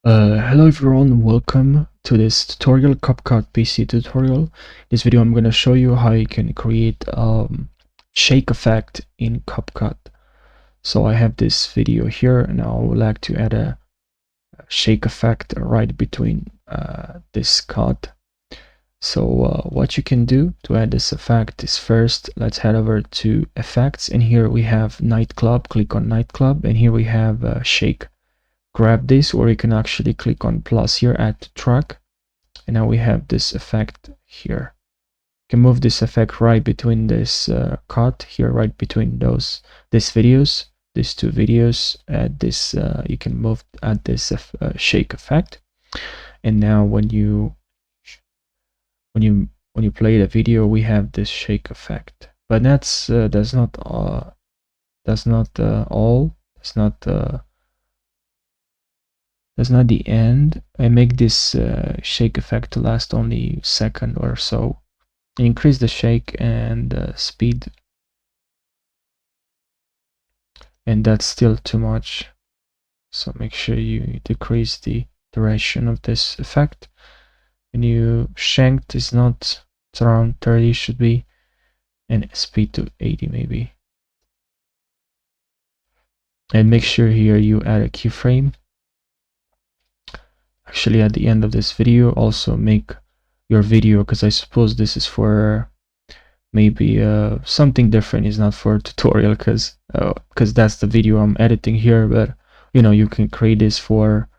Hello everyone, welcome to this tutorial, Capcut PC tutorial. This video I'm going to show you how you can create shake effect in Capcut. So I have this video here and I would like to add a shake effect right between this cut. So what you can do to add this effect is first let's head over to effects, and here we have nightclub. Click on nightclub, and here we have shake. Grab this, or you can actually click on plus here, add to track, and now we have this effect here. You can move this effect right between this cut here, right between these two videos. Add this, you can add this shake effect, and now when you play the video, we have this shake effect. But that's not all. That's not the end. I make this shake effect to last only a second or so. Increase the shake and speed, and that's still too much. So make sure you decrease the duration of this effect. When you shanked is not, it's around 30 should be, and speed to 80 maybe. And make sure here you add a keyframe. Actually, at the end of this video, also make your video, because I suppose this is for maybe something different, is not for a tutorial, because that's the video I'm editing here. But you know, you can create this for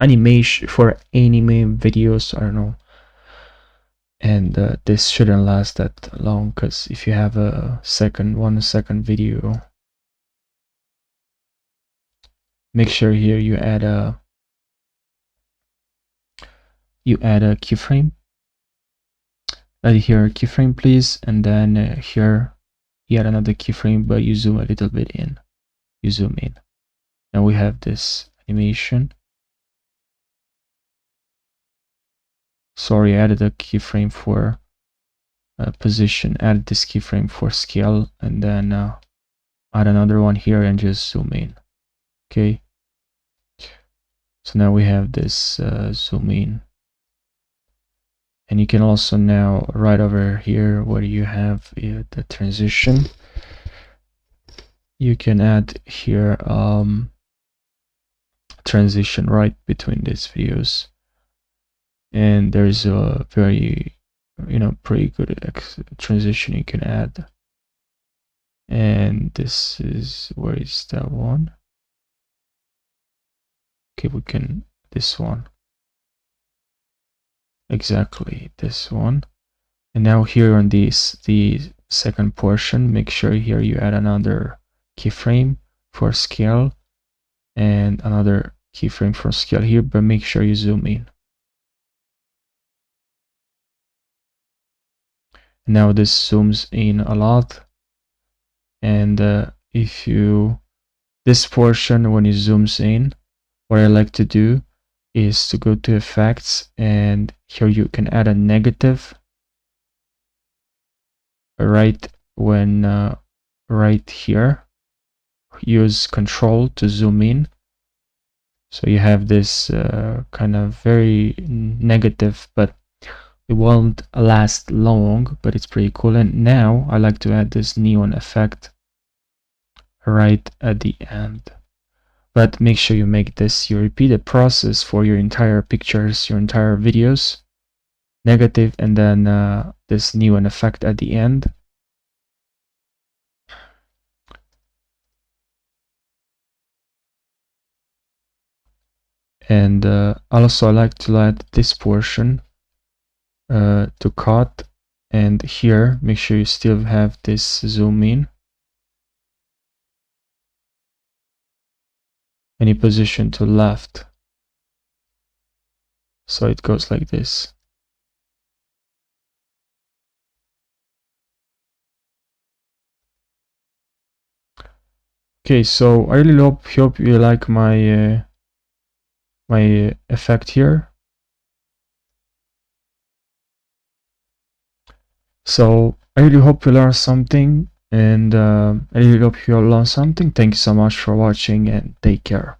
animation, for anime videos, I don't know. And this shouldn't last that long, because if you have a 1 second video, make sure here you add a keyframe. Add here a keyframe, please, and then here you add another keyframe, but you zoom a little bit in. You zoom in. Now we have this animation. Sorry, I added a keyframe for position. Add this keyframe for scale, and then add another one here and just zoom in. Okay. So now we have this zoom in. And you can also now, right over here where you have the transition, you can add here transition right between these videos. And there's a very, pretty good transition you can add. And this is, where is that one? Okay, we can, this one. Exactly, this one. And now here on the second portion, make sure here you add another keyframe for scale and another keyframe for scale here, but make sure you zoom in. Now this zooms in a lot, and this portion, when it zooms in, what I like to do is to go to effects, and here you can add a negative right here. Use control to zoom in, so you have this kind of very negative, but it won't last long, but it's pretty cool. And now I like to add this neon effect right at the end. But make sure you make this, you repeat the process for your entire pictures, your entire videos, negative, and then this neon effect at the end. And also I like to add this portion to cut, and here make sure you still have this zoom in, any position to left, so it goes like this. Okay, so I really hope you like my my effect here. So I really hope you learned something, And I really hope you all learned something. Thank you so much for watching, and take care.